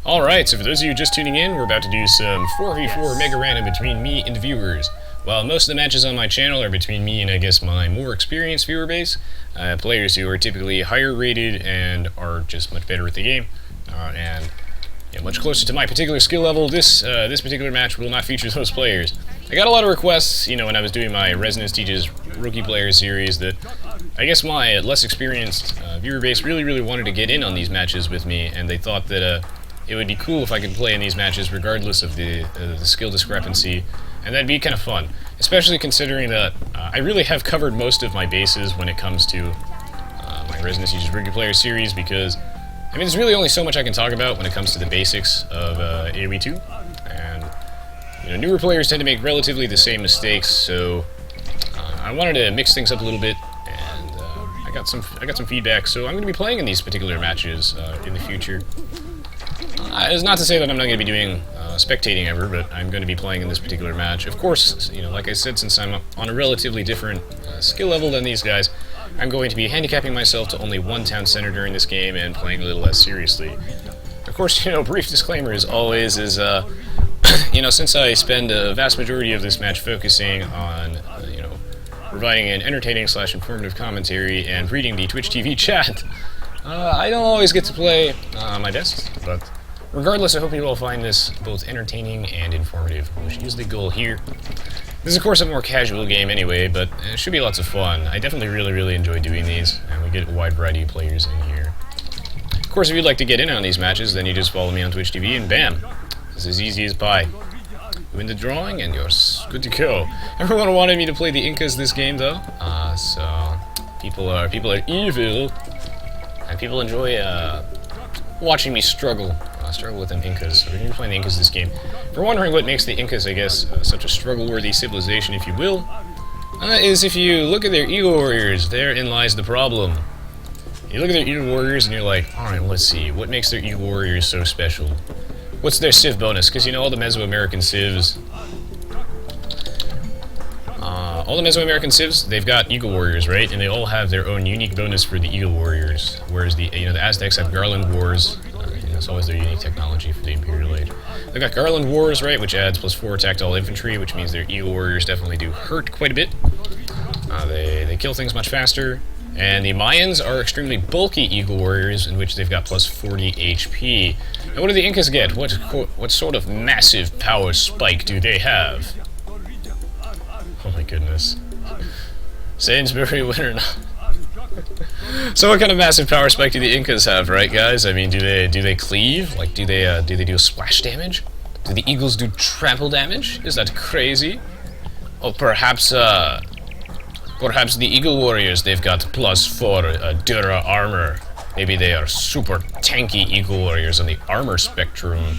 Alright, so for those of you just tuning in, we're about to do some 4v4 Mega Random between me and the viewers. While most of the matches on my channel are between me and I guess my more experienced viewer base, players who are typically higher rated and are just much better at the game, and much closer to my particular skill level, this particular match will not feature those players. I got a lot of requests, when I was doing my Resonance Teaches Rookie Player series that I guess my less experienced viewer base really wanted to get in on these matches with me, and they thought that it would be cool if I could play in these matches regardless of the skill discrepancy, and that'd be kind of fun, especially considering that I really have covered most of my bases when it comes to my Resonance Teaches Rookie Player series, because there's really only so much I can talk about when it comes to the basics of Aoe2, and newer players tend to make relatively the same mistakes, so I wanted to mix things up a little bit, and I got some feedback, so I'm going to be playing in these particular matches in the future. It's not to say that I'm not going to be doing spectating ever, but I'm going to be playing in this particular match. Of course, like I said, since I'm on a relatively different skill level than these guys, I'm going to be handicapping myself to only one town center during this game and playing a little less seriously. Of course, brief disclaimer as always is, since I spend a vast majority of this match focusing on, providing an entertaining/informative commentary and reading the Twitch TV chat, I don't always get to play my best, but regardless, I hope you all find this both entertaining and informative, which is the goal here. This is, of course, a more casual game anyway, but it should be lots of fun. I definitely really enjoy doing these, and we get a wide variety of players in here. Of course, if you'd like to get in on these matches, then you just follow me on Twitch TV, and bam! It's as easy as pie. Win the drawing, and you're good to go. Everyone wanted me to play the Incas this game, though, so people are evil, and people enjoy watching me struggle with them Incas. So we're going to be playing the Incas this game. If you're wondering what makes the Incas, I guess, such a struggle-worthy civilization, if you will, is if you look at their Eagle Warriors, therein lies the problem. You look at their Eagle Warriors and you're like, alright, let's see, what makes their Eagle Warriors so special? What's their Civ bonus? Because all the Mesoamerican Civs, they've got Eagle Warriors, right? And they all have their own unique bonus for the Eagle Warriors. Whereas the Aztecs have Garland Wars. It's always their unique technology for the Imperial Age. They've got Garland Wars, right, which adds +4 attack to all infantry, which means their Eagle Warriors definitely do hurt quite a bit. They kill things much faster. And the Mayans are extremely bulky Eagle Warriors, in which they've got +40 HP. And what do the Incas get? What sort of massive power spike do they have? Oh my goodness. Sainsbury winner. So what kind of massive power spike do the Incas have, right, guys? do they cleave? Like, do they do splash damage? Do the Eagles do trample damage? Is that crazy? Or perhaps the Eagle Warriors, they've got +4 Dura armor. Maybe they are super tanky Eagle Warriors on the armor spectrum.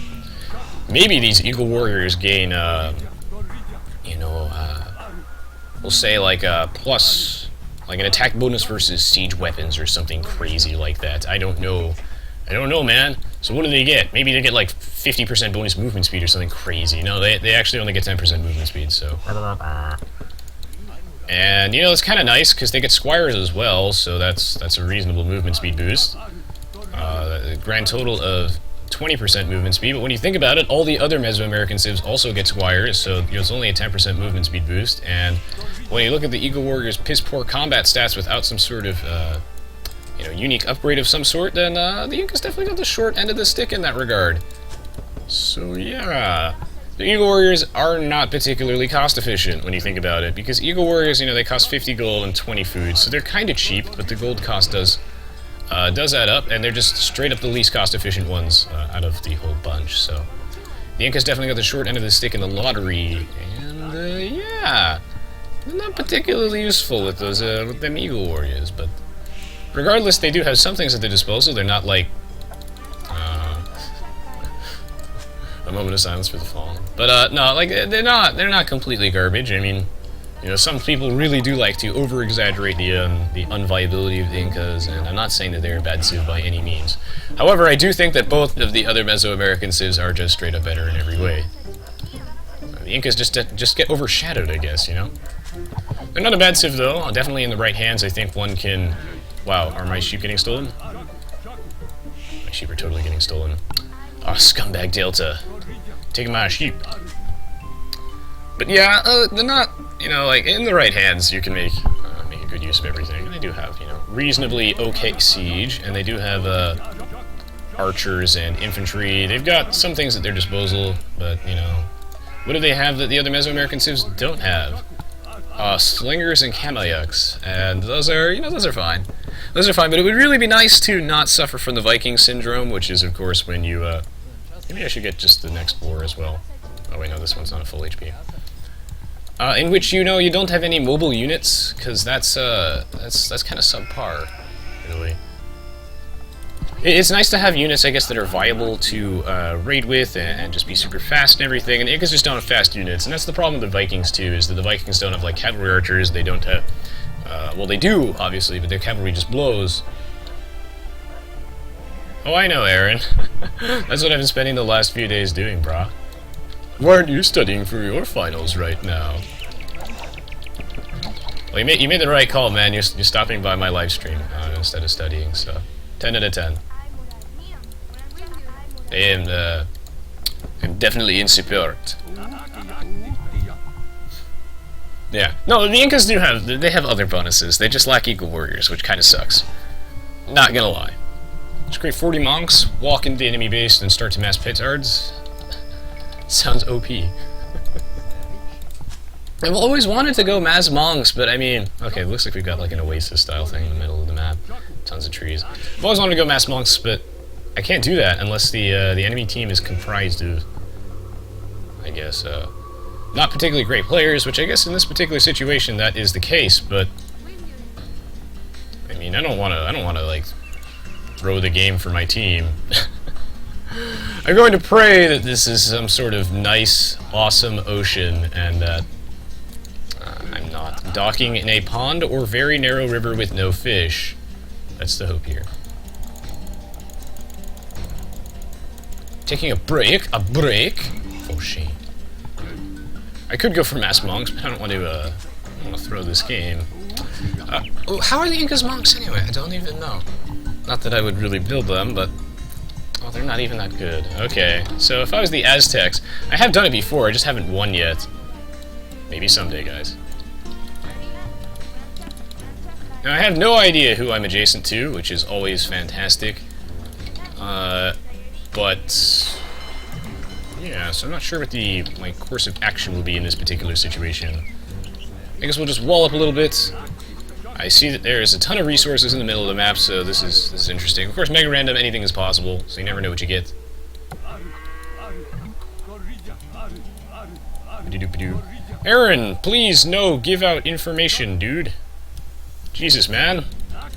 Maybe these Eagle Warriors gain, we'll say like an attack bonus versus siege weapons or something crazy like that. I don't know, man. So what do they get? Maybe they get like 50% bonus movement speed or something crazy. No, they actually only get 10% movement speed, so. And, it's kind of nice, because they get squires as well, so that's a reasonable movement speed boost. A grand total of 20% movement speed, but when you think about it, all the other Mesoamerican civs also get squires, so it's only a 10% movement speed boost, and when you look at the Eagle Warriors' piss-poor combat stats without some sort of, unique upgrade of some sort, then the Incas definitely got the short end of the stick in that regard. So, yeah. The Eagle Warriors are not particularly cost-efficient when you think about it, because Eagle Warriors, they cost 50 gold and 20 food, so they're kind of cheap, but the gold cost does add up, and they're just straight up the least cost-efficient ones out of the whole bunch, so. The Incas definitely got the short end of the stick in the lottery, and, yeah. They're not particularly useful with those, with them Eagle Warriors, but regardless, they do have some things at their disposal. They're not like, a moment of silence for the fallen. But, no, like, they're not completely garbage. Some people really do like to over-exaggerate the unviability of the Incas, and I'm not saying that they're a bad civ by any means. However, I do think that both of the other Mesoamerican civs are just straight up better in every way. The Incas just get overshadowed, I guess, They're not a bad civ, though. Definitely in the right hands, I think one can... Wow, are my sheep getting stolen? My sheep are totally getting stolen. Ah, scumbag Delta. Taking my sheep. But yeah, they're not, you know, like, in the right hands, you can make a good use of everything. And they do have, you know, reasonably okay siege, and they do have, archers and infantry. They've got some things at their disposal, but, you know, what do they have that the other Mesoamerican civs don't have? Slingers and Kamayaks, and those are, you know, those are fine. Those are fine, but it would really be nice to not suffer from the Viking syndrome, which is, of course, when you, maybe I should get just the next war as well. Oh wait, no, this one's not a full HP. In which, you know, you don't have any mobile units, because that's kind of subpar, really. It's nice to have units, I guess, that are viable to raid with and just be super fast and everything, and the Incas just don't have fast units, and that's the problem with the Vikings, too, is that the Vikings don't have, like, cavalry archers, they don't have... well, they do, obviously, but their cavalry just blows. Oh, I know, Aaron. That's what I've been spending the last few days doing, brah. Why aren't you studying for your finals right now? Well, you made the right call, man. You're stopping by my live stream instead of studying, so... 10 out of 10. I'm definitely in support. Yeah. No, the Incas do have, they have other bonuses. They just lack equal warriors, which kind of sucks. Not gonna lie. Just create 40 monks, walk into the enemy base, and start to mass petards. Sounds OP. I've always wanted to go mass monks, but I mean... Okay, it looks like we've got like an oasis-style thing in the middle of the map. Tons of trees. I've always wanted to go mass monks, but I can't do that unless the enemy team is comprised of, I guess, not particularly great players, which I guess in this particular situation that is the case, but... I mean, I don't wanna, like, throw the game for my team. I'm going to pray that this is some sort of nice, awesome ocean, and that I'm not docking in a pond or very narrow river with no fish. That's the hope here. Taking a break? Oh, shame. I could go for mass monks, but I don't want to throw this game. How are the Incas monks anyway? I don't even know. Not that I would really build them, but... Oh, they're not even that good. Okay, so if I was the Aztecs... I have done it before, I just haven't won yet. Maybe someday, guys. Now, I have no idea who I'm adjacent to, which is always fantastic. But... yeah, so I'm not sure what the course of action will be in this particular situation. I guess we'll just wall up a little bit. I see that there's a ton of resources in the middle of the map, so this is interesting. Of course, MegaRandom, anything is possible, so you never know what you get. Aaron, please, no, give out information, dude. Jesus, man. I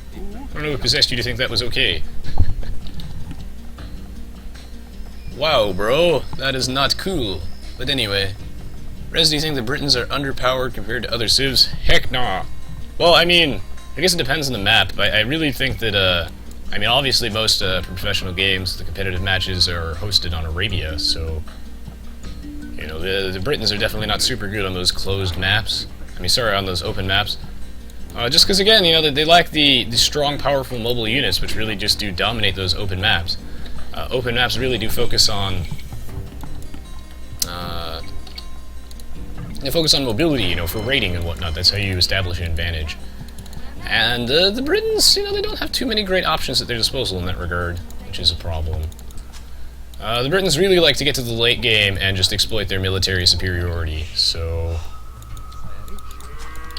don't know what possessed you to think that was okay. Wow, bro, that is not cool. But anyway, Rez, do you think the Britons are underpowered compared to other civs? Heck nah. Well, I mean, I guess it depends on the map. I really think that, I mean, obviously most professional games, the competitive matches are hosted on Arabia, so, you know, the Britons are definitely not super good on those closed maps. I mean, sorry, on those open maps. Just because, again, you know, they lack the strong, powerful mobile units, which really just do dominate those open maps. Open maps really do focus on... they focus on mobility, you know, for raiding and whatnot. That's how you establish an advantage. And the Britons, you know, they don't have too many great options at their disposal in that regard, which is a problem. The Britons really like to get to the late game and just exploit their military superiority, so...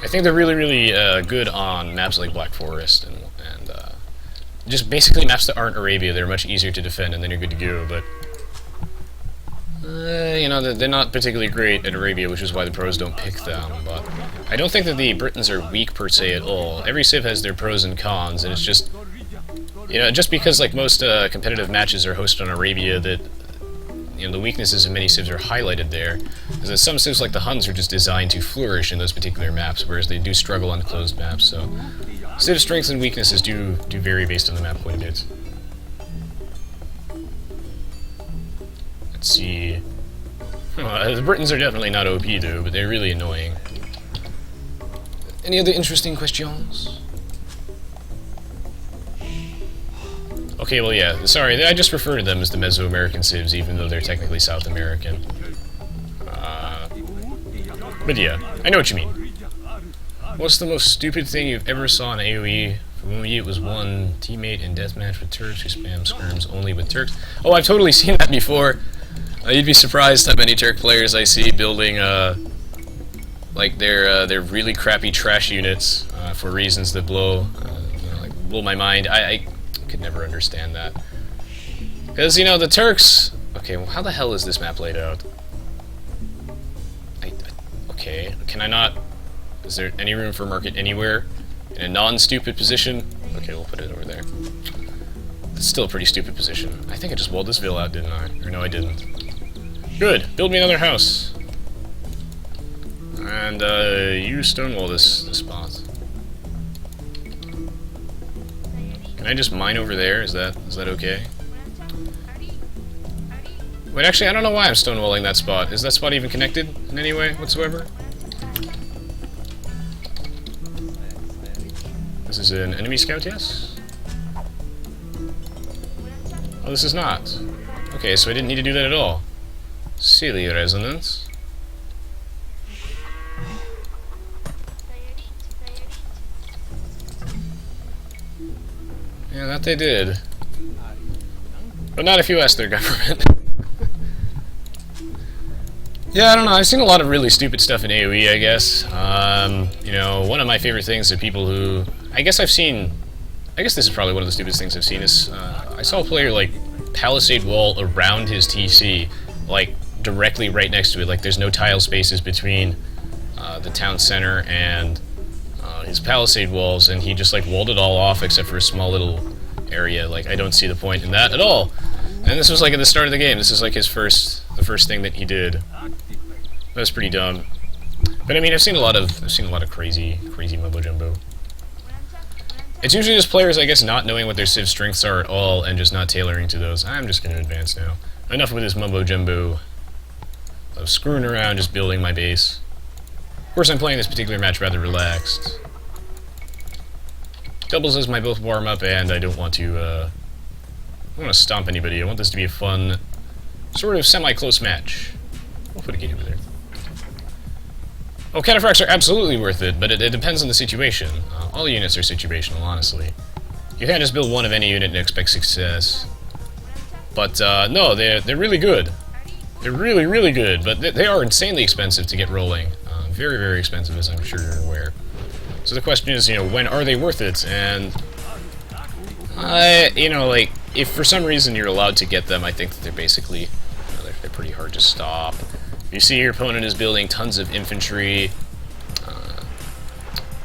I think they're really, really good on maps like Black Forest and just basically maps that aren't Arabia. They're much easier to defend and then you're good to go, but you know, they're not particularly great at Arabia, which is why the pros don't pick them, but I don't think that the Britons are weak per se at all. Every civ has their pros and cons, and it's just, you know, just because like most competitive matches are hosted on Arabia, that, you know, the weaknesses of many civs are highlighted there, is that some civs like the Huns are just designed to flourish in those particular maps, whereas they do struggle on closed maps, so civ strengths and weaknesses do vary based on the map quite a bit. Let's see. The Britons are definitely not OP though, but they're really annoying. Any other interesting questions? Okay, well, yeah, sorry, I just refer to them as the Mesoamerican civs, even though they're technically South American. But yeah, I know what you mean. What's the most stupid thing you've ever saw in AoE? For me, it was one teammate in deathmatch with Turks who spam skirms only with Turks. Oh, I've totally seen that before. You'd be surprised how many Turk players I see building, like their really crappy trash units for reasons that blow my mind. I could never understand that. Because, you know, the Turks... Okay, well, how the hell is this map laid out? Okay, can I not... Is there any room for market anywhere? In a non-stupid position? Okay, we'll put it over there. It's still a pretty stupid position. I think I just walled this villa out, didn't I? Or no, I didn't. Good! Build me another house! And, you stonewall this spot. Can I just mine over there? Is that okay? Wait, actually, I don't know why I'm stonewalling that spot. Is that spot even connected in any way whatsoever? This is an enemy scout, yes? Oh, this is not. Okay, so I didn't need to do that at all. Silly resonance. Yeah, that they did. But not if you ask their government. Yeah, I don't know, I've seen a lot of really stupid stuff in AoE, I guess. You know, one of my favorite things are people who... I guess this is probably one of the stupidest things I've seen is, I saw a player, like, palisade wall around his TC, like, directly right next to it, like, there's no tile spaces between the town center and his palisade walls, and he just, like, walled it all off except for a small little area. Like, I don't see the point in that at all. And this was, like, at the start of the game. This is, like, the first thing that he did. That was pretty dumb. But I mean, I've seen a lot of crazy mumbo jumbo. It's usually just players, I guess, not knowing what their civ strengths are at all and just not tailoring to those. I'm just going to advance now. Enough with this mumbo jumbo of screwing around, just building my base. Of course, I'm playing this particular match rather relaxed. Doubles as my both warm up, and I don't want to stomp anybody. I want this to be a fun, sort of semi-close match. We'll put a gate over there. Oh, cataphracts are absolutely worth it, but it depends on the situation. All units are situational, honestly. You can't just build one of any unit and expect success. But, no, they're really good. They're really, really good, but they are insanely expensive to get rolling. Very, very expensive, as I'm sure you're aware. So the question is, you know, when are they worth it? And, you know, like, if for some reason you're allowed to get them, I think that they're basically, you know, they're pretty hard to stop. You see your opponent is building tons of infantry,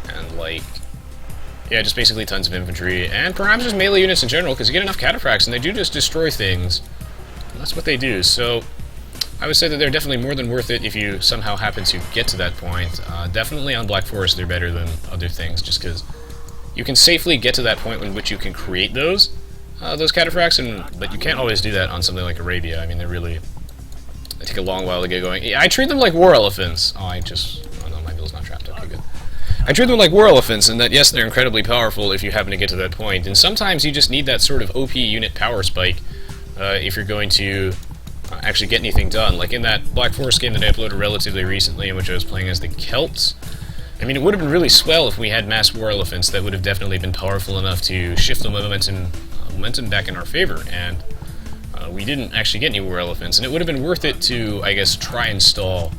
and, like, yeah, just basically tons of infantry, and perhaps just melee units in general, because you get enough cataphracts, and they do just destroy things. And that's what they do, so I would say that they're definitely more than worth it if you somehow happen to get to that point. Definitely on Black Forest they're better than other things, just because you can safely get to that point in which you can create those cataphracts, but you can't always do that on something like Arabia. I mean, they take a long while to get going. I treat them like war elephants. Oh no, my bill's not trapped. Okay, good. I treat them like war elephants, in that, yes, they're incredibly powerful if you happen to get to that point, and sometimes you just need that sort of OP unit power spike if you're going to actually get anything done. Like in that Black Forest game that I uploaded relatively recently, in which I was playing as the Celts. I mean, it would have been really swell if we had mass war elephants that would have definitely been powerful enough to shift the momentum back in our favor, and we didn't actually get any war elephants, and it would have been worth it to, I guess, try and stall.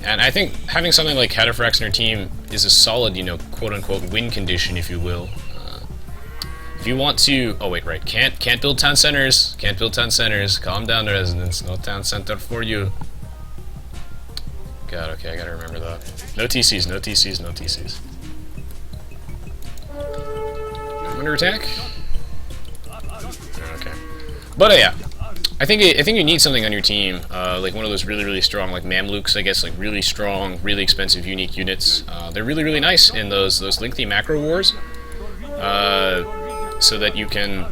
And I think having something like cataphracts in our team is a solid, you know, quote-unquote win condition, if you will. If you want to... Oh, wait, right. Can't build town centers. Can't build town centers. Calm down, residents. No town center for you. God, okay, I gotta remember that. No TCs, no TCs, no TCs. Under attack? Okay. But, yeah. I think you need something on your team, like one of those really, really strong, like Mamluks, I guess, like really strong, really expensive, unique units. They're really, really nice in those lengthy macro wars, so that you can,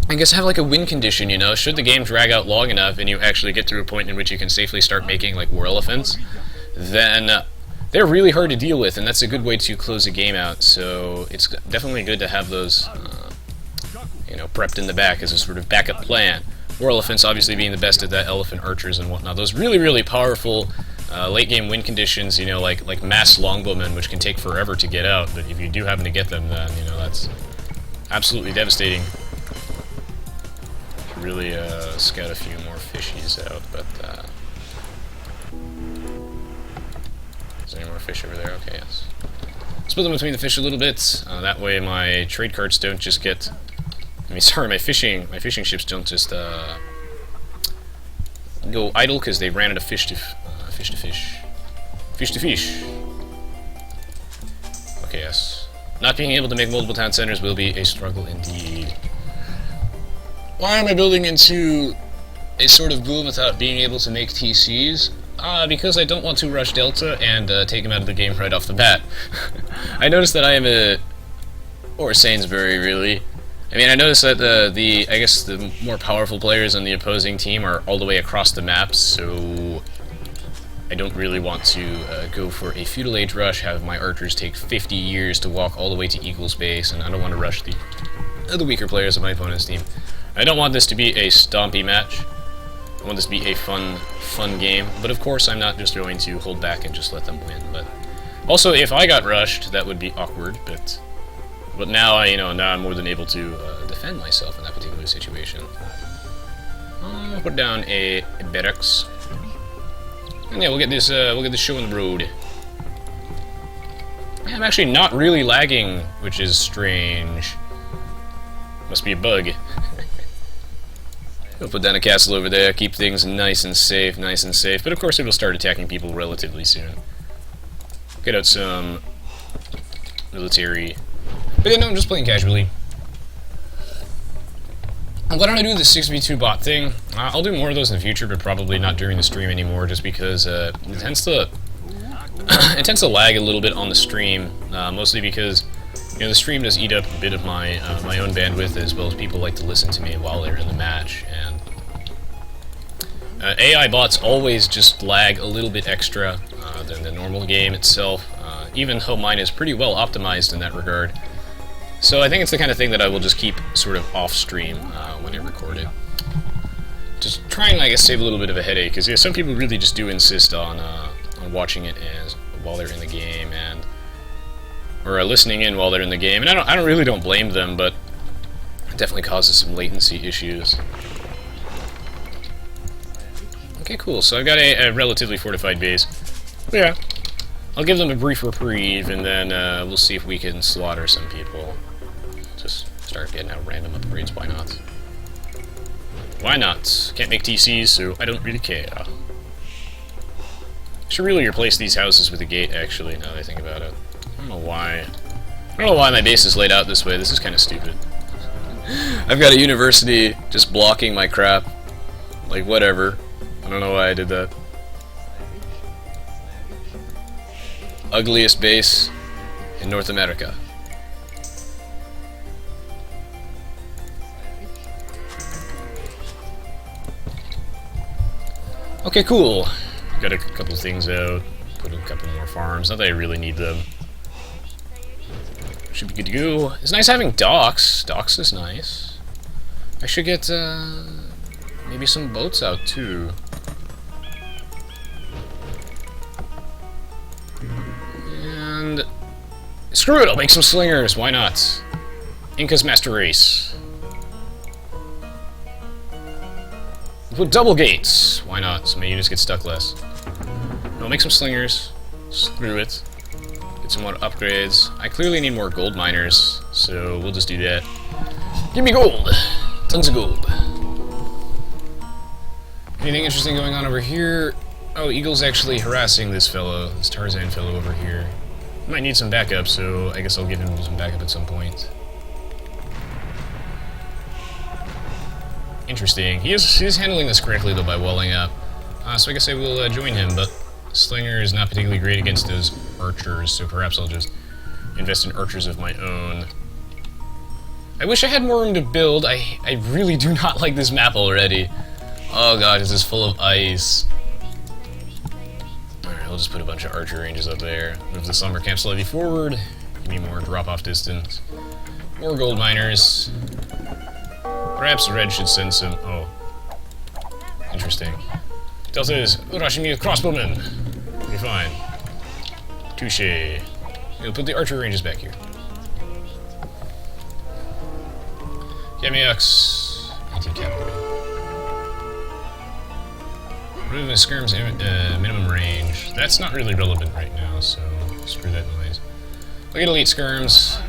I guess, have like a win condition, you know? Should the game drag out long enough and you actually get to a point in which you can safely start making, like, war elephants, then they're really hard to deal with, and that's a good way to close a game out, so it's definitely good to have those you know, prepped in the back as a sort of backup plan. War elephants obviously being the best at that, elephant archers and whatnot. Those really, really powerful late game win conditions, you know, like mass longbowmen, which can take forever to get out, but if you do happen to get them, then, you know, that's absolutely devastating. Should really scout a few more fishies out, but is there any more fish over there? Okay, yes. Split them between the fish a little bit, that way my trade carts don't just get... I mean, sorry, my fishing ships don't just go idle because they ran out of fish to fish. Okay, yes. Not being able to make multiple town centers will be a struggle indeed. Why am I building into a sort of boom without being able to make TCs? Because I don't want to rush Delta and take him out of the game right off the bat. I noticed that I am or Sainsbury, really. I mean, I noticed that I guess the more powerful players on the opposing team are all the way across the map, so I don't really want to go for a feudal age rush, have my archers take 50 years to walk all the way to equal space, and I don't want to rush the weaker players of my opponent's team. I don't want this to be a stompy match. I want this to be a fun game, but of course I'm not just going to hold back and just let them win. But also, if I got rushed, that would be awkward, but now now I'm more than able to defend myself in that particular situation. I'll put down a barracks, and yeah, we'll get this show on the road. Yeah, I'm actually not really lagging, which is strange. Must be a bug. We'll put down a castle over there, keep things nice and safe, but of course it will start attacking people relatively soon. Get out some military. But yeah, no, I'm just playing casually. Why don't I do the 6v2 bot thing? I'll do more of those in the future, but probably not during the stream anymore, just because it tends to lag a little bit on the stream, mostly because the stream does eat up a bit of my my own bandwidth, as well as people like to listen to me while they're in the match, and AI bots always just lag a little bit extra than the normal game itself, even though mine is pretty well optimized in that regard. So I think it's the kind of thing that I will just keep sort of off-stream when I record it. Just trying, I guess, save a little bit of a headache, because some people really just do insist on watching it while they're in the game, or listening in while they're in the game, and I really don't blame them, but it definitely causes some latency issues. Okay, cool. So I've got a relatively fortified base. But yeah, I'll give them a brief reprieve, and then we'll see if we can slaughter some people. Just start getting out random upgrades, why not? Why not? Can't make TCs, so I don't really care. Should really replace these houses with a gate, actually, now that I think about it. I don't know why my base is laid out this way. This is kind of stupid. I've got a university just blocking my crap. Like, whatever. I don't know why I did that. Ugliest base in North America. Okay, cool. Got a couple things out. Put a couple more farms. Not that I really need them. Should be good to go. It's nice having docks. Docks is nice. I should get maybe some boats out too. And screw it, I'll make some slingers. Why not? Incas Master Race. With double gates. Why not? So my units get stuck less. No, I'll make some slingers. Screw it. Get some more upgrades. I clearly need more gold miners, so we'll just do that. Give me gold! Tons of gold. Anything interesting going on over here? Oh, Eagle's actually harassing this fellow, this Tarzan fellow over here. Might need some backup, so I guess I'll give him some backup at some point. Interesting. He is handling this correctly, though, by walling up. So I guess I will join him, but Slinger is not particularly great against those archers, so perhaps I'll just invest in archers of my own. I wish I had more room to build. I really do not like this map already. Oh god, this is full of ice. Alright, I'll just put a bunch of archer ranges up there. Move the summer camp slightly forward. Give me more drop-off distance. More gold miners. Perhaps red should send some... Oh. Interesting. Delta is rushing me with crossbowmen. Be fine. Touche. We'll put the archer ranges back here. Kamiaks. Anti-cavalry. Remove the skirm's minimum range. That's not really relevant right now, so screw that noise. Look at elite skirms.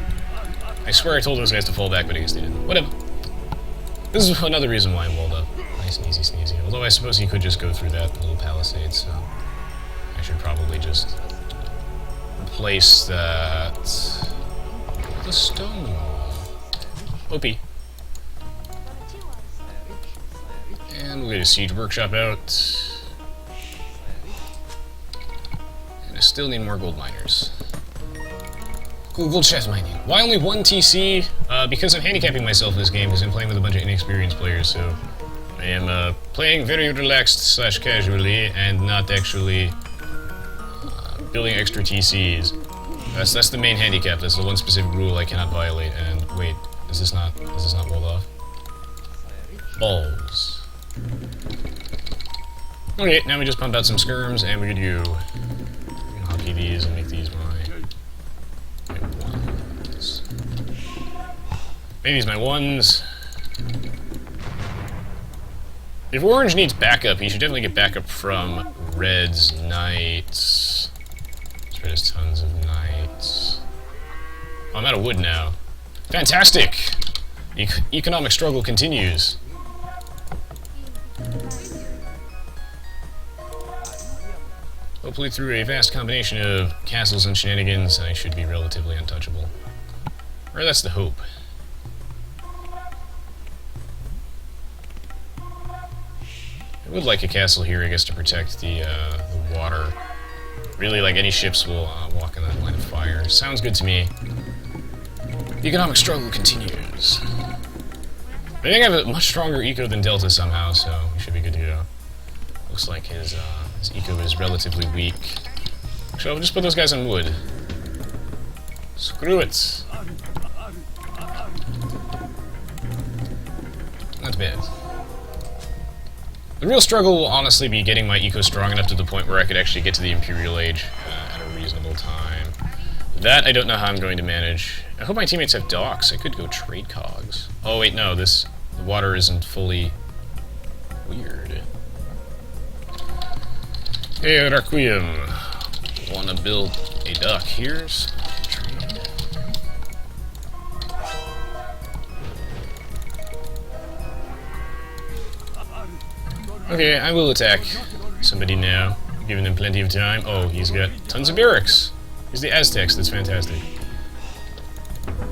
I swear I told those guys to fall back, but I guess they didn't. Whatever. This is another reason why I'm walled up. Nice and easy sneezy. Although I suppose he could just go through that little palisade, so I should probably just replace that with a stone wall. OP. And we'll get a siege workshop out. And I still need more gold miners. Cool, gold shaft mining. Why only one TC? Because I'm handicapping myself in this game because I'm playing with a bunch of inexperienced players, so I am playing very relaxed / casually and not actually building extra TCs. That's the main handicap. That's the one specific rule I cannot violate. And wait, is this not walled off? Balls. Okay, now we just pump out some skirms and we could do. We can hotkey these and make these my ones. Maybe these my ones. If orange needs backup, he should definitely get backup from red's knights. Red has tons of knights. Oh, I'm out of wood now. Fantastic! Economic struggle continues. Hopefully through a vast combination of castles and shenanigans, I should be relatively untouchable. Or that's the hope. I would like a castle here, I guess, to protect the water. Really, like, any ships will walk in that line of fire. Sounds good to me. The economic struggle continues. I think I have a much stronger eco than Delta somehow, so we should be good to go. Looks like his eco is relatively weak. So I'll just put those guys on wood. Screw it. Not bad. The real struggle will honestly be getting my eco strong enough to the point where I could actually get to the Imperial Age at a reasonable time. That I don't know how I'm going to manage. I hope my teammates have docks. I could go trade cogs. Oh wait, no, the water isn't fully weird. Hey, Requiem. Wanna build a dock here? Trade. Okay, I will attack somebody now, giving them plenty of time. Oh, he's got tons of barracks. He's the Aztecs, that's fantastic.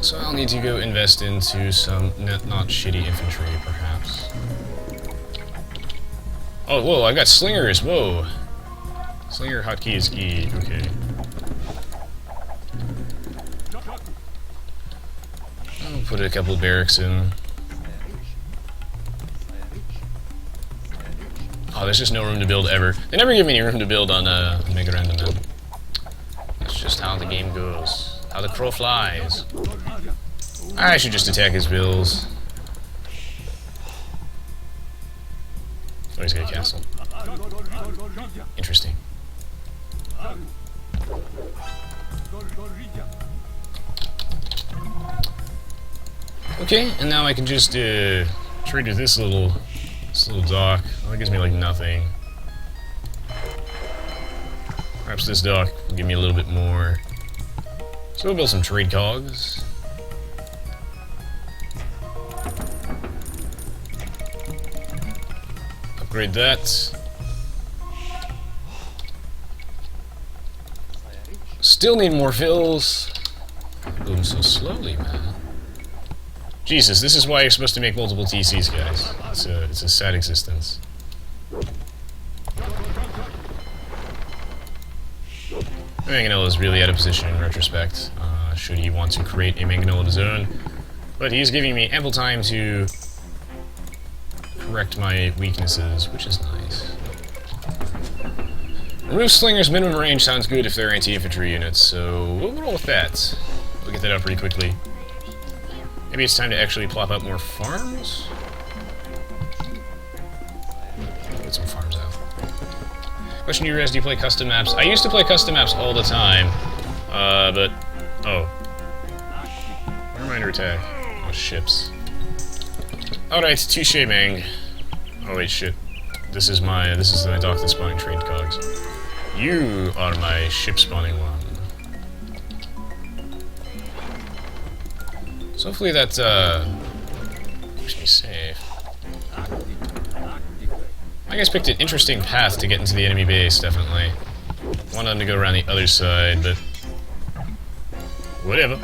So I'll need to go invest into some not shitty infantry, perhaps. Oh, whoa, I've got slingers, whoa. Slinger hotkey is E, okay. I'll put a couple of barracks in. Oh, there's just no room to build ever. They never give me any room to build on MegaRandom now. That's just how the game goes. How the crow flies. I should just attack his bills. Oh, he's got a castle. Interesting. Okay, and now I can just trade with this little dock. Well, that gives me like nothing. Perhaps this dock will give me a little bit more. So we'll build some trade cogs. Upgrade that. Still need more fills. Moving so slowly, man. Jesus, this is why you're supposed to make multiple TCs, guys. It's a sad existence. Mangonel is really out of position in retrospect, should he want to create a Mangonel of his own. But he's giving me ample time to correct my weaknesses, which is nice. Remove Slinger's minimum range sounds good if they're anti-infantry units, so we'll roll with that. We'll get that up pretty quickly. Maybe it's time to actually plop out more farms? put some farms out. Question to you guys, do you play custom maps? I used to play custom maps all the time, but... Oh. Reminder attack. Oh, ships. Alright, touche, Mang. Oh, wait, shit. This is my dock that's spawning trade cogs. You are my ship spawning one. So hopefully that, keeps me safe. I guess picked an interesting path to get into the enemy base, definitely. Wanted them to go around the other side, but... whatever.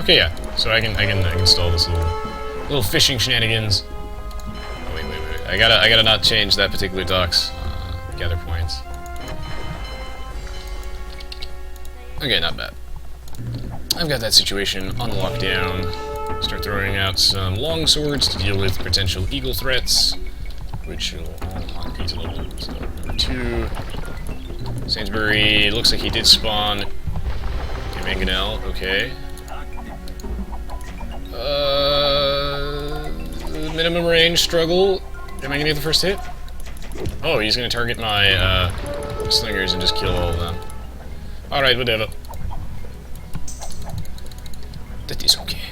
Okay, yeah. So I can install this little fishing shenanigans. Oh, wait. I gotta not change that particular dock's gather points. Okay, not bad. I've got that situation on lockdown. Start throwing out some long swords to deal with potential eagle threats, which will all unlock pizza level. So, number 2. Sainsbury, looks like he did spawn. Okay, Mangonel, okay. Minimum range struggle. Am I gonna get the first hit? Oh, he's gonna target my slingers and just kill all of them. Alright, whatever. That is okay.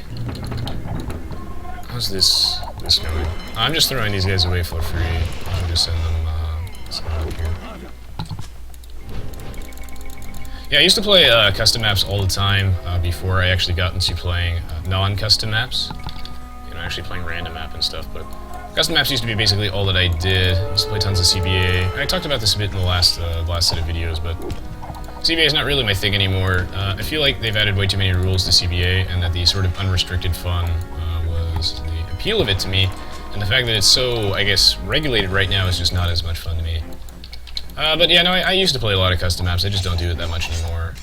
How's this going? I'm just throwing these guys away for free. I'll just send them up here. Yeah, I used to play custom maps all the time before I actually got into playing non-custom maps. You know, actually playing random map and stuff, but custom maps used to be basically all that I did. I used to play tons of CBA. I talked about this a bit in the last set of videos, but CBA is not really my thing anymore. I feel like they've added way too many rules to CBA, and that the sort of unrestricted fun was the appeal of it to me, and the fact that it's so, I guess, regulated right now is just not as much fun to me. But yeah, no, I used to play a lot of custom maps, I just don't do it that much anymore.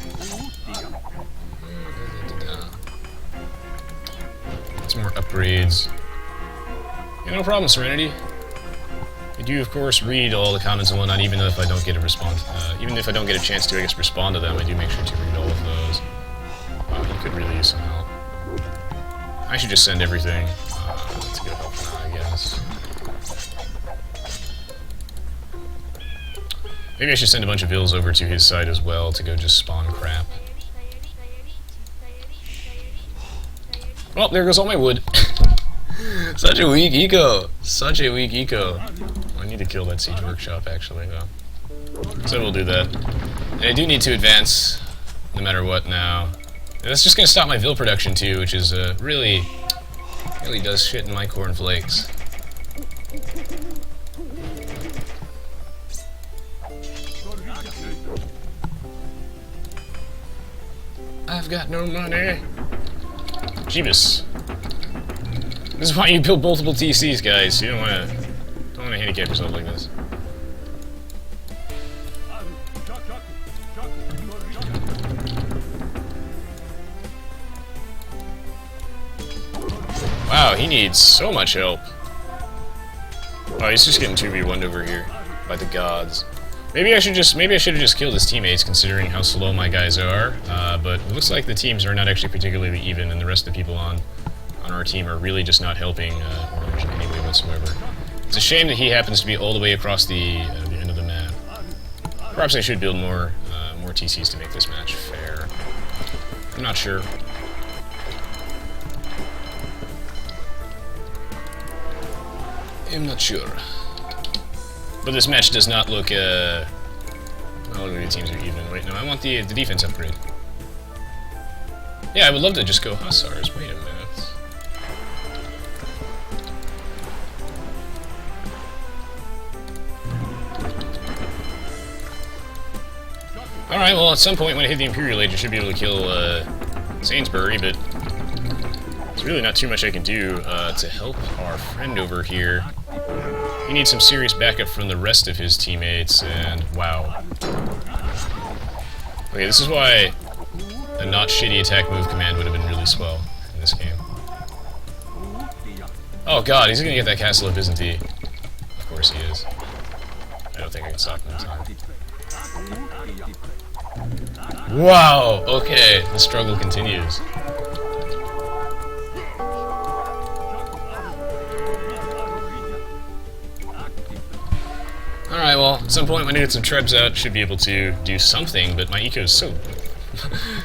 Some more upgrades. Yeah, no problem, Serenity. I do, of course, read all the comments and whatnot, even if I don't get a response. Even if I don't get a chance to, I guess, respond to them, I do make sure to read all of those. You could really use some help. I should just send everything to get help now, I guess. Maybe I should send a bunch of ills over to his side as well to go just spawn crap. Well, there goes all my wood. Such a weak eco! Such a weak eco. I need to kill that siege workshop, actually, though. So we'll do that. And I do need to advance, no matter what now. And that's just gonna stop my Vil production, too, which is, really does shit in my cornflakes. I've got no money. Jeebus. This is why you build multiple TCs, guys. You don't wanna handicap yourself like this. Wow, he needs so much help. Oh, he's just getting 2v1'd over here by the gods. Maybe I should have just killed his teammates, considering how slow my guys are. But it looks like the teams are not actually particularly even, and the rest of the people on our team are really just not helping Orange in any way whatsoever. It's a shame that he happens to be all the way across the end of the map. Perhaps I should build more TCs to make this match fair. I'm not sure. I'm not sure. But this match does not look, oh, the teams are even. Wait, no, I want the defense upgrade. Yeah, I would love to just go Hussars. Wait a minute. Alright, well, at some point when I hit the Imperial Age, I should be able to kill, Sainsbury, but there's really not too much I can do, to help our friend over here. He needs some serious backup from the rest of his teammates, and wow. Okay, this is why a not shitty attack move command would have been really swell in this game. Oh god, he's gonna get that castle of Byzantine. Of course he is. I don't think I can stop him in time. Wow, okay, the struggle continues. Alright, well, at some point when I get some trebs out, should be able to do something, but my eco is so...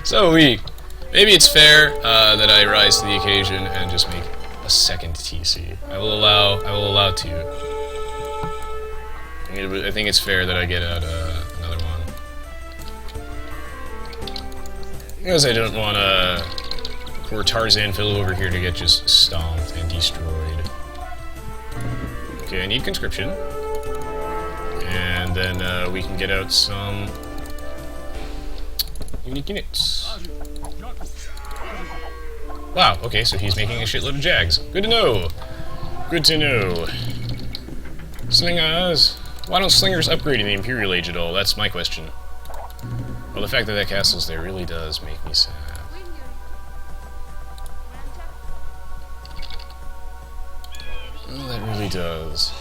so weak. Maybe it's fair that I rise to the occasion and just make a second TC. I will allow two. I think it's fair that I get out another one. Because I don't want poor Tarzan fellow over here to get just stomped and destroyed. Okay, I need conscription. And then we can get out some unique units. Wow, okay, so he's making a shitload of jags. Good to know! Good to know. Slingers! Why don't slingers upgrade in the Imperial Age at all? That's my question. Well, the fact that that castle's there really does make me sad. Oh, that really does.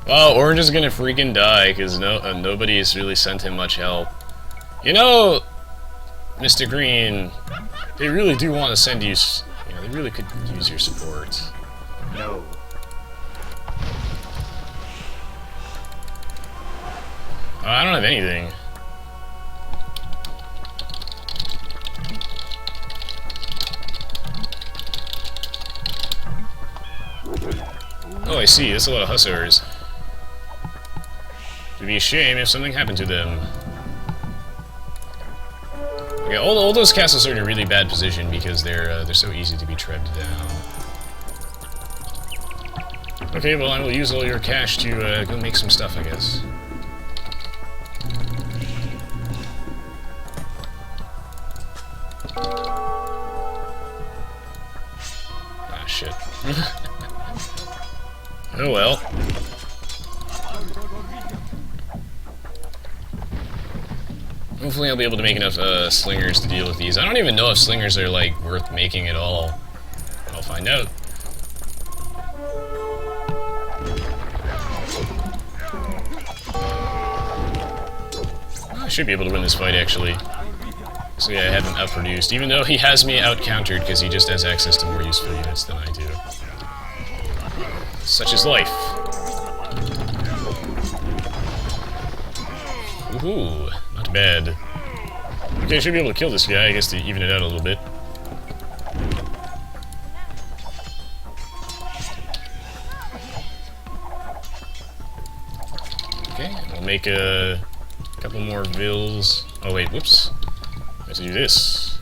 Well, Orange is gonna freaking die, because nobody's really sent him much help. You know, Mr. Green, they really do want to send you... You know, they really could use your support. No. I don't have anything. Oh, I see. That's a lot of hussars. It'd be a shame if something happened to them. Okay, all those castles are in a really bad position because they're so easy to be trebbed down. Okay, well, I will use all your cash to go make some stuff, I guess. Ah, shit. Oh well. Hopefully I'll be able to make enough slingers to deal with these. I don't even know if slingers are, like, worth making at all. I'll find out. I should be able to win this fight, actually. So yeah, I haven't outproduced, even though he has me out-countered because he just has access to more useful units than I do. Such is life. Ooh, not bad. Okay, I should be able to kill this guy, I guess, to even it out a little bit. Okay, we'll make a couple more vills. Oh wait, whoops. I have to do this.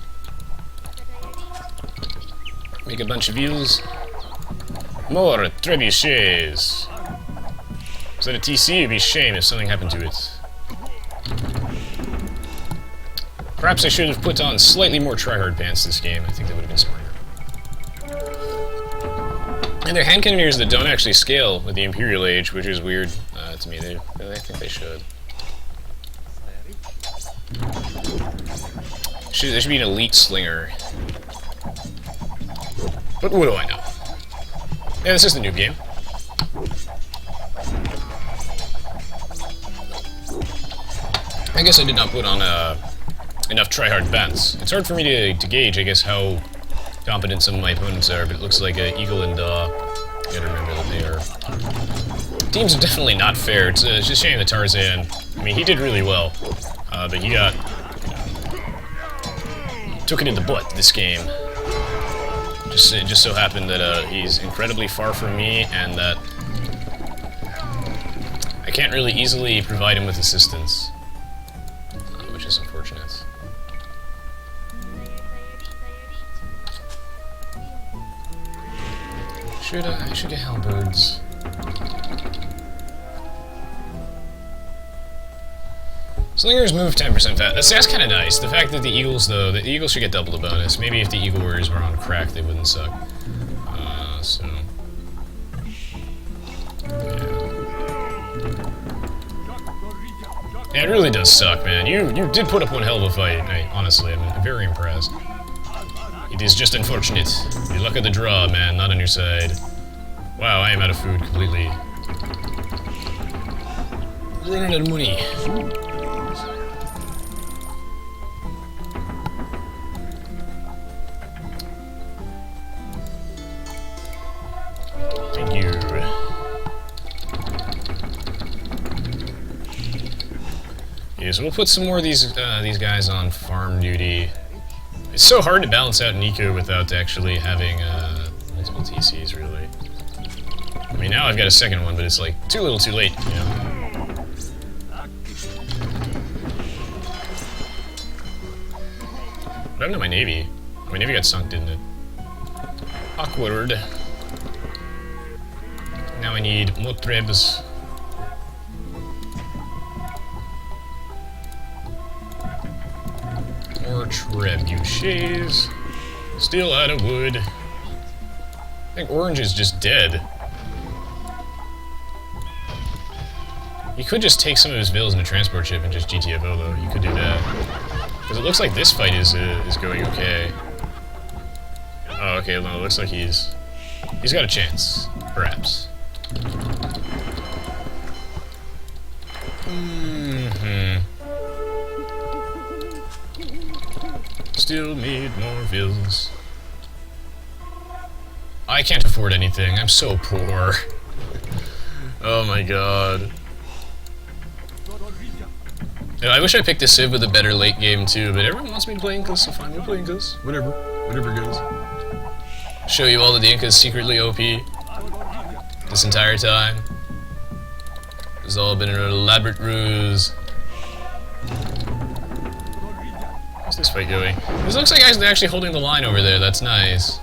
Make a bunch of vills. More trebuchets. Is that a TC? It'd be a shame if something happened to it. Perhaps I should have put on slightly more tryhard pants this game. I think that would have been smarter. And they're hand cannoneers that don't actually scale with the Imperial Age, which is weird to me. I think they should. There should be an elite slinger. But what do I know? Yeah, this is the new game. I guess I did not put on enough tryhard pants. It's hard for me to gauge, I guess, how competent some of my opponents are, but it looks like Eagle and you gotta remember that they are... Teams are definitely not fair. It's just a shame that Tarzan... I mean, he did really well, but he got... took it in the butt this game. It just so happened that he's incredibly far from me, and that I can't really easily provide him with assistance, which is unfortunate. I should get halberds. Slingers move 10% fast. That's kind of nice. The fact that the Eagles, though, the Eagles should get double the bonus. Maybe if the Eagle Warriors were on crack, they wouldn't suck. So... Yeah, it really does suck, man. You did put up one hell of a fight. Honestly, I'm very impressed. It is just unfortunate. The luck of the draw, man, not on your side. Wow, I am out of food completely. Running out of money. Okay, so we'll put some more of these guys on farm duty. It's so hard to balance out Nico without actually having multiple TCs, really. I mean, now I've got a second one, but it's like too little too late, you know? What happened to my navy? My navy got sunk, didn't it? Awkward. Now I need more trebs. More trebuchets. Still out of wood. I think orange is just dead. You could just take some of his villas in a transport ship and just GTFO though. You could do that. Because it looks like this fight is going okay. Oh, okay, no, it looks like he's got a chance. Perhaps. Still need more vills. I can't afford anything. I'm so poor. Oh my god. Yeah, I wish I picked a Civ with a better late game too, but everyone wants me to play Incas, so fine, we'll play Incas. Whatever. Whatever goes. Show you all that the Incas secretly OP this entire time. It's all been an elaborate ruse. How's this fight going? This looks like they're actually holding the line over there. That's nice.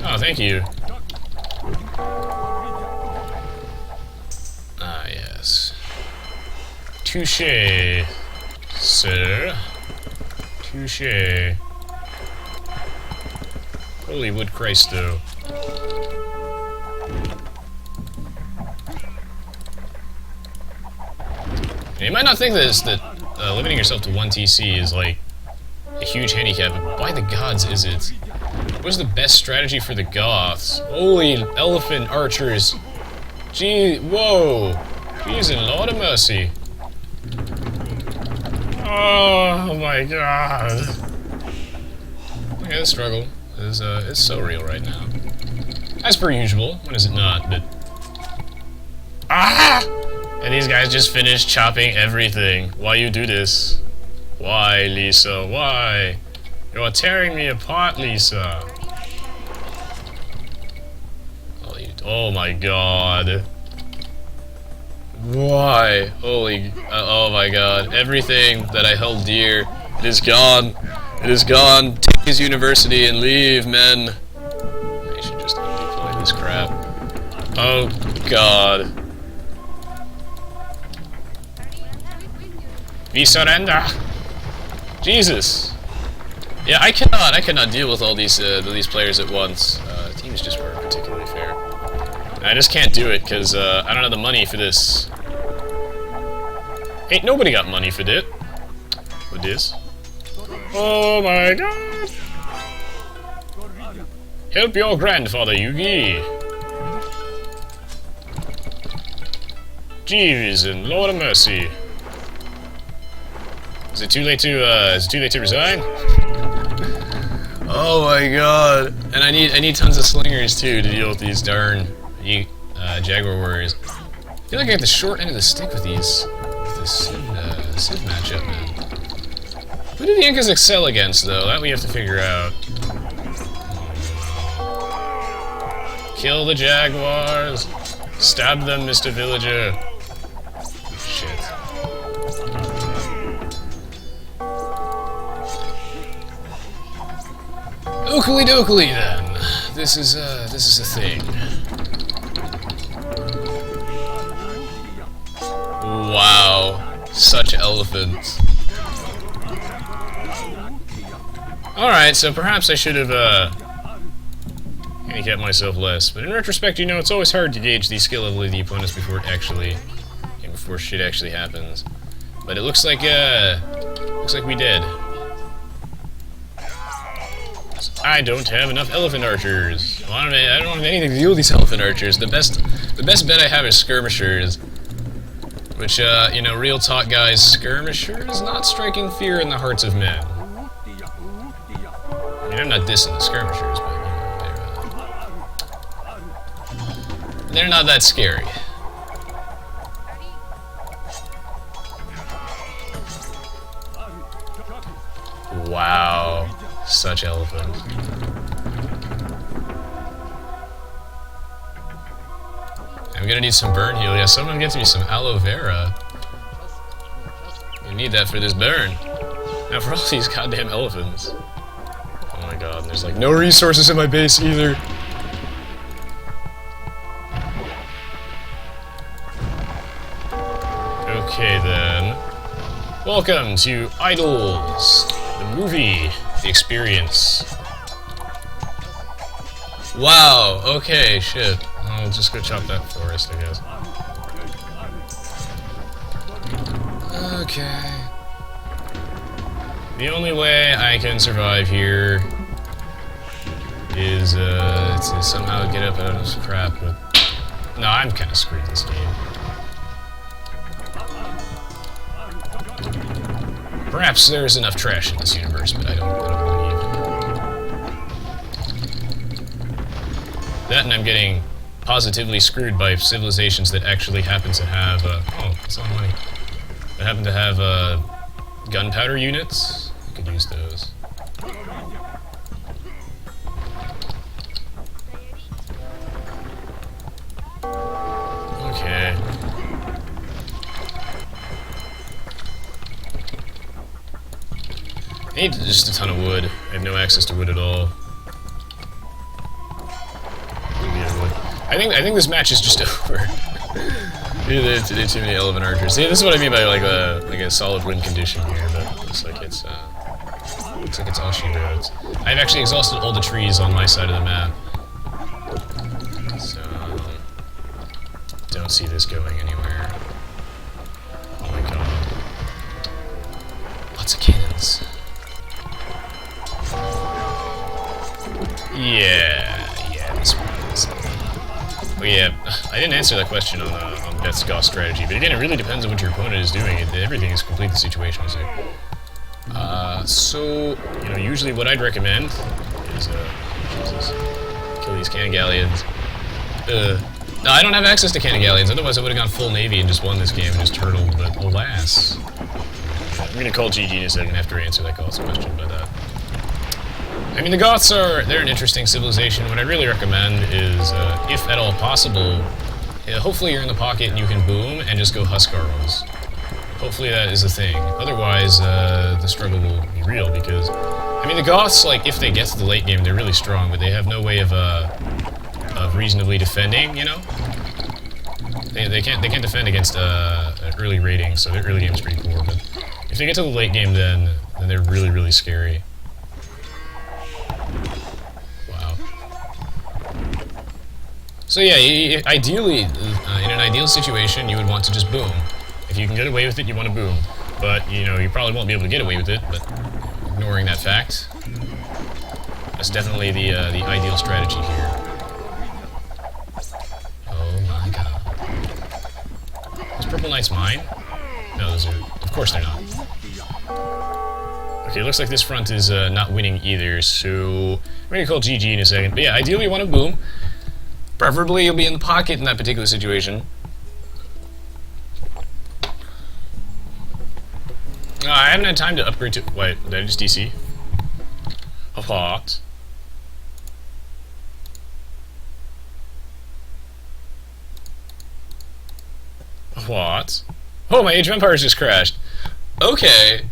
Oh, thank you. Ah, yes. Touché, sir. Touché. Holy wood Christ, though. You might not think that limiting yourself to 1 TC is like a huge handicap, but by the gods is it. What's the best strategy for the Goths? Holy elephant archers. Gee, whoa. Jeez and Lord of mercy. Oh my god. Look at the struggle. It's so real right now. As per usual. When is it not? But ah! And these guys just finished chopping everything. Why you do this? Why, Lisa? Why? You're tearing me apart, Lisa. Oh my god. Why? Holy... oh my god. Everything that I held dear, it is gone. It is gone. Take his university and leave, men. I should just undeploy this crap. Oh god. We surrender! Jesus! Yeah, I cannot deal with all these players at once. Teams just weren't particularly fair. I just can't do it, because I don't have the money for this. Ain't nobody got money for this. For this. Oh my god! Help your grandfather, Yugi! Jeeves and Lord of mercy. Is it too late to resign? Oh my god! And I need tons of slingers too to deal with these darn Jaguar warriors. I feel like I got the short end of the stick with this Civ matchup, man. Who do the Incas excel against, though? That we have to figure out. Kill the Jaguars! Stab them, Mr. Villager! Shit. Oakley dokley then. This is a thing. Wow, such elephants. All right, so perhaps I should have handicapped myself less. But in retrospect, you know, it's always hard to gauge the skill level of the opponents before shit actually happens. But it looks like we did. I don't have enough elephant archers. Well, I don't have anything to do with these elephant archers. The best bet I have is skirmishers. Which, you know, real talk, guys, skirmishers not striking fear in the hearts of men. I mean, I'm not dissing the skirmishers, but, you know, they're not that scary. Wow. Such elephant. I'm gonna need some burn heal. Yeah, someone gets me some aloe vera. I need that for this burn. Now for all these goddamn elephants. Oh my god, and there's like no resources in my base either. Okay then. Welcome to Idols, the movie, the experience. Wow, okay, shit. I'll just go chop that forest, I guess. Okay. The only way I can survive here is to somehow get up out of this crap, but... No, I'm kinda screwed this game. Perhaps there's enough trash in this universe, but I don't believe. That and I'm getting positively screwed by civilizations that actually happen to have, oh, it's all money. That happen to have, gunpowder units. I could use those. Okay. I need just a ton of wood. I have no access to wood at all. I think this match is just over. There are too many elephant archers. See, this is what I mean by like a solid win condition here, but looks like it's all she wrote. I've actually exhausted all the trees on my side of the map, so don't see this going anywhere. Oh my god! Lots of cannons. Yeah, this one is. Oh yeah, I didn't answer that question on Beth's Goth strategy, but again, it really depends on what your opponent is doing. Everything is completely situational here. So, you know, usually what I'd recommend is, Jesus, kill these cannon galleons. No, I don't have access to cannon galleons, otherwise I would have gone full navy and just won this game and just turtled, but alas. I'm gonna call GG in a second after I answer that Goth's question, but, I mean, the Goths they're an interesting civilization. What I really recommend is, if at all possible, hopefully you're in the pocket and you can boom and just go Huskarls. Hopefully that is a thing. Otherwise, the struggle will be real because, I mean, the Goths, like, if they get to the late game, they're really strong, but they have no way of reasonably defending, you know? They can't defend against, an early rating, so their early game is pretty poor, but if they get to the late game, then they're really, really scary. So yeah, ideally, in an ideal situation, you would want to just boom. If you can get away with it, you want to boom. But, you know, you probably won't be able to get away with it, but ignoring that fact, that's definitely the ideal strategy here. Oh my god. Is Purple Knights mine? No, those are... Of course they're not. Okay, looks like this front is not winning either, so... I'm gonna call GG in a second. But yeah, ideally you want to boom. Preferably, you'll be in the pocket in that particular situation. I haven't had time to upgrade to... Wait, did I just DC? What? What? Oh, my Age of Empires just crashed. Okay.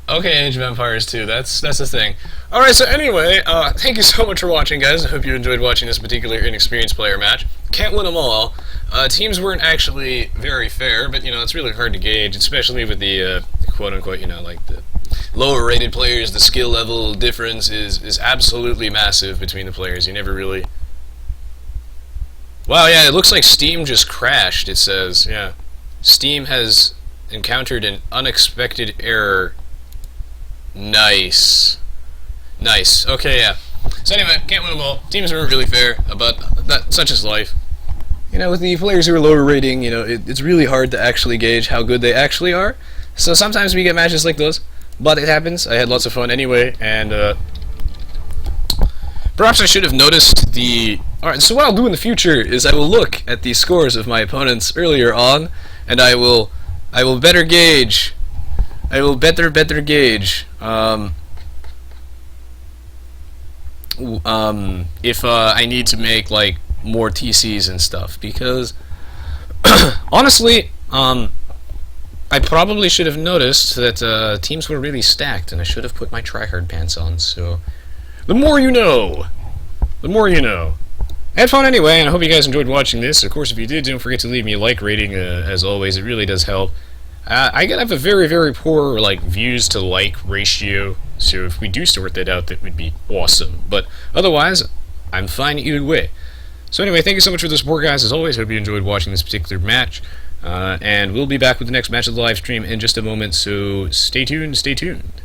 Okay, Age of Empires 2, that's the thing. Alright, so anyway, thank you so much for watching, guys. I hope you enjoyed watching this particular inexperienced player match. Can't win them all. Teams weren't actually very fair, but, you know, it's really hard to gauge, especially with the, quote-unquote, you know, like, the lower-rated players. The skill level difference is absolutely massive between the players. You never really... Wow, yeah, it looks like Steam just crashed, it says, yeah. Steam has encountered an unexpected error. Nice. Nice. Okay, yeah. So anyway, can't win them all. Teams weren't really fair, but such is life. You know, with the players who are lower rating, you know, it's really hard to actually gauge how good they actually are. So sometimes we get matches like those, but it happens. I had lots of fun anyway, and perhaps I should have noticed the... Alright, so what I'll do in the future is I will look at the scores of my opponents earlier on, and I will better gauge. I will better gauge if I need to make like more TCs and stuff, because honestly, I probably should have noticed that teams were really stacked, and I should have put my tryhard pants on. So, the more you know, the more you know. I had fun anyway, and I hope you guys enjoyed watching this. Of course, if you did, don't forget to leave me a like rating. As always, it really does help. I have a very, very poor like views to like ratio, so if we do sort that out, that would be awesome. But otherwise, I'm fine either way. So anyway, thank you so much for the support, guys. As always, hope you enjoyed watching this particular match. And we'll be back with the next match of the live stream in just a moment, so stay tuned, stay tuned.